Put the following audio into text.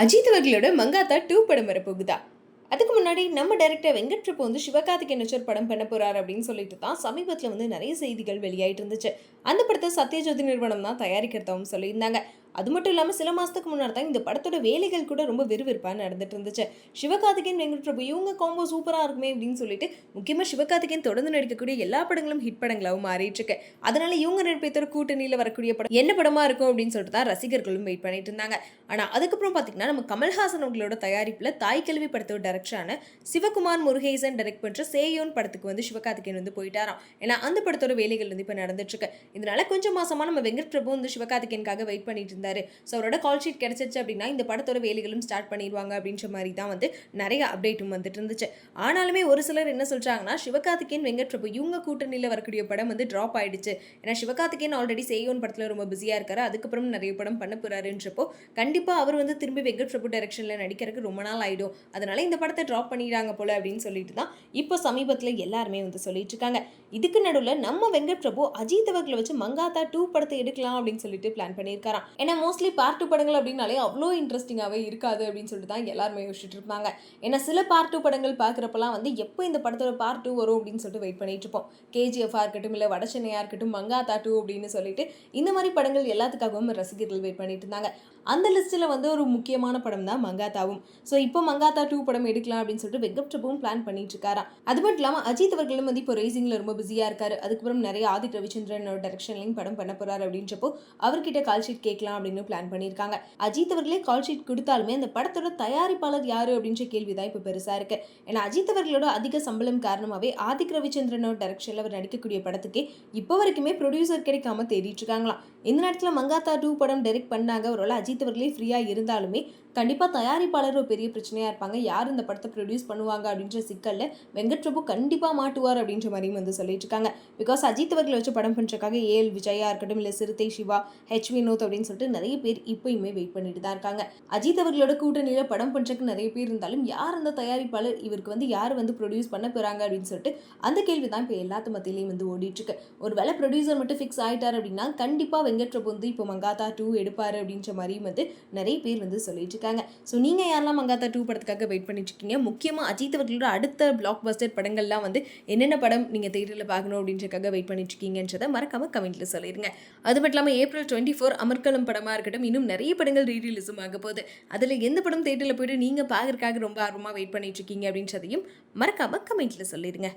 அஜித் அவர்களோட மங்காத்தா 2 படம் வரப்போகுதா? அதுக்கு முன்னாடி நம்ம டைரக்டர் வெங்கட் பிரபு வந்து சிவகார்த்திகேயன் வச்சு ஒரு படம் பண்ண போறாரு அப்படின்னு சொல்லிட்டு தான் சமீபத்தில் வந்து நிறைய செய்திகள் வெளியாயிட்டு இருந்துச்சு. அந்த படத்தை சத்யஜோதி நிறுவனம் தான் தயாரிக்கிறதாவும் சொல்லியிருந்தாங்க. அது மட்டும் இல்லாமல் சில மாதத்துக்கு முன்னாடி தான் இந்த படத்தோட வேலைகள் கூட ரொம்ப விறுவிறுப்பாக நடந்துட்டு இருந்துச்சு. சிவகார்த்திகேயன் வெங்கட் பிரபு இவங்க காம்போ சூப்பராக இருக்குமே அப்படின்னு சொல்லிட்டு முக்கியமாக சிவகார்த்திகேயன் தொடர்ந்து நடிக்கக்கூடிய எல்லா படங்களும் ஹிட் படங்களாகவும் மாறிட்டு இருக்கு. அதனால இவங்க ரெண்டு பேர் கூட்டணியில் வரக்கூடிய படம் என்ன படமா இருக்கும் அப்படின்னு சொல்லிட்டு தான் ரசிகர்களும் வெயிட் பண்ணிட்டு இருந்தாங்க. ஆனால் அதுக்கப்புறம் பார்த்தீங்கன்னா நம்ம கமல்ஹாசன் அவங்களோட தயாரிப்பில் தாய் கல்வி படத்தோட டைரக்டரான சிவகுமார் முருகேசன் டைரக்ட் பண்ணுற சேயோன் படத்துக்கு வந்து சிவகார்த்திகேயன் வந்து போயிட்டாராம். ஏன்னா அந்த படத்தோட வேலைகள் வந்து இப்போ நடந்துட்டு இருக்கு. இதனால கொஞ்சம் மாசமா நம்ம வெங்கட் பிரபு வந்து சிவகார்த்திகேயனுக்காக வெயிட் பண்ணிட்டு இருந்தாரு. ஸோ அவரோட கால் ஷீட் கிடைச்சிச்சு அப்படின்னா இந்த படத்தோட வேலைகளும் ஸ்டார்ட் பண்ணிடுவாங்க அப்படின்ற மாதிரி தான் வந்து நிறைய அப்டேட்டும் வந்துட்டு இருந்துச்சு. ஆனாலுமே ஒரு சிலர் என்ன சொல்றாங்கன்னா சிவகார்த்திகேயன் வெங்கட் பிரபு இவங்க கூட்டணியில் வரக்கூடிய படம் வந்து ட்ராப் ஆயிடுச்சு. ஏன்னா சிவகார்த்திகேயன் ஆல்ரெடி சேயோன் படத்தில் ரொம்ப பிஸியாக இருக்காரு. அதுக்கப்புறம் நிறைய படம் பண்ண போறாருன்றப்போ கண்டிப்பாக அவர் வந்து திரும்பி வெங்கட் பிரபு டைரக்ஷனில் நடிக்கிறதுக்கு ரொம்ப நாள் ஆயிடும். அதனால இந்த படத்தை ட்ராப் பண்ணிடுறாங்க போல அப்படின்னு சொல்லிட்டு தான் இப்போ சமீபத்தில் எல்லாருமே வந்து சொல்லிட்டு இருக்காங்க. இதுக்கு நடுவில் நம்ம வெங்கட் பிரபு அஜித் அவர்களை வச்சு மங்காத்தா 2 படத்தை எடுக்கலாம் அப்படின்னு சொல்லிட்டு பிளான் பண்ணியிருக்காராம். ஏன்னா மோஸ்ட்லி பார்ட் 2 படங்கள் அப்படின்னாலே அவ்வளோ இன்ட்ரெஸ்டிங்காகவே இருக்காது அப்படின்னு சொல்லிட்டு தான் எல்லாருமே யோசிச்சுட்டு இருப்பாங்க. ஏன்னா சில பார்ட் 2 படங்கள் பார்க்குறப்பெல்லாம் வந்து எப்போ இந்த படத்தோட பார்ட் 2 வரும் அப்படின்னு சொல்லிட்டு வெயிட் பண்ணிட்டு இருப்போம். கேஜிஎஃப்ஆ இருக்கட்டும், இல்லை வடச்சென்னையா இருக்கட்டும், மங்காத்தா 2 அப்படின்னு சொல்லிட்டு இந்த மாதிரி படங்கள் எல்லாத்துக்காகவும் ரசிகர்கள் வெயிட் பண்ணிட்டு இருந்தாங்க. அந்த லிஸ்ட்டில் வந்து ஒரு முக்கியமான படம் தான் மங்காத்தாவும். ஸோ இப்போ மங்காத்தா 2 படம் எடுக்கலாம் அப்படின்னு சொல்லிட்டு வெங்கட் பிரபுவும் பிளான் பண்ணிட்டு இருக்காராம். அது மட்டும் இல்லாமல் அஜித் அவர்களும் வந்து இப்போ ரேசிங்கில் ரொம்ப பிஸியாக இருக்காரு. அதுக்கப்புறம் நிறைய ஆதித் ரவிச்சந்திரனோட டைரக்ஷன்லையும் படம் பண்ண போறாரு அப்படின்றப்போ அவர்கிட்ட கால் ஷீட் கேட்கலாம் அப்படின்னு பிளான் பண்ணியிருக்காங்க. அஜித் அவர்களே கால் ஷீட் கொடுத்தாலுமே அந்த படத்தோட தயாரிப்பாளர் யாரு அப்படின்ற கேள்வி தான் இப்போ பெருசாக இருக்கு. ஏன்னா அஜித் அவர்களோட அதிக சம்பளம் காரணமாகவே ஆதித் ரவிச்சந்திரனோட டைரக்ஷனில் அவர் நடிக்கக்கூடிய படத்துக்கே இப்போ வரைக்குமே ப்ரொடியூசர் கிடைக்காம தேடிட்டு இருக்காங்களாம். இந்த நேரத்தில் மங்காத்தா 2 படம் டைரக்ட் பண்ணாங்க. ஒருவேளை அஜித் அவர்களே ஃப்ரீயாக இருந்தாலுமே கண்டிப்பாக தயாரிப்பாளர் ஒரு பெரிய பிரச்சனையாக இருப்பாங்க. யார் இந்த படத்தை ப்ரொடியூஸ் பண்ணுவாங்க அப்படின்ற சிக்கலில் வெங்கட் பிரபு கண்டிப்பாக மாட்டுவார் அப்படின்ற மாதிரியும் வந்து சொல்லிட்டு இருக்காங்க. பிகாஸ் அஜித் அவர்களை வச்சு படம் பண்ணுறதுக்காக ஏஎல் விஜயா இருக்கட்டும், இல்லை சிறுத்தை சிவா, ஹெச் வினோத் அப்படின்னு சொல்லிட்டு நிறைய பேர் இப்போயுமே வெயிட் பண்ணிட்டு தான் இருக்காங்க. அஜித் அவர்களோட கூட்டணியில் படம் பண்ணுறதுக்கு நிறைய பேர் இருந்தாலும் யார் அந்த தயாரிப்பாளர், இவருக்கு வந்து யார் வந்து ப்ரொடியூஸ் பண்ண போகிறாங்க அப்படின்னு சொல்லிட்டு அந்த கேள்வி தான் இப்போ எல்லாத்து மத்தியிலையும் வந்து ஓடிட்டு இருக்கு. ஒரு வேளை ப்ரொடியூசர் மட்டும் ஃபிக்ஸ் ஆகிட்டார் அப்படின்னா கண்டிப்பாக வெங்கட் பிரபு வந்து இப்போ மங்காத்தா 2 எடுப்பார் அப்படின்ற மாதிரியும் வந்து நிறைய பேர் வந்து சொல்லிட்டு இருக்காங்க. ஸோ நீங்கள் யாரெல்லாம் மங்காத்தா 2 படத்துக்காக வெயிட் பண்ணிட்டு இருக்கீங்க? முக்கியமாக அஜித் அவர்களோட அடுத்த பிளாக் பஸ்டர் படங்கள்லாம் வந்து என்னென்ன படம் நீங்கள் தேட்டரில் பார்க்கணும் அப்படின்றக்காக வெயிட் பண்ணிட்டு இருக்கீங்கன்றதை மறக்காம கமெண்ட்டில் சொல்லிடுங்க. அது மட்டும் இல்லாமல் April 24 அமர்கலம் படமாக இருக்கட்டும், இன்னும் நிறைய படங்கள் ரீரிலீஸும் ஆக போகுது. அதில் எந்த படம் தேட்டரில் போய்ட்டு நீங்கள் பார்க்கறதுக்காக ரொம்ப ஆர்வமாக வெயிட் பண்ணிட்டு இருக்கீங்க அப்படின்றதையும் மறக்காம கமெண்ட்டில் சொல்லிடுங்க.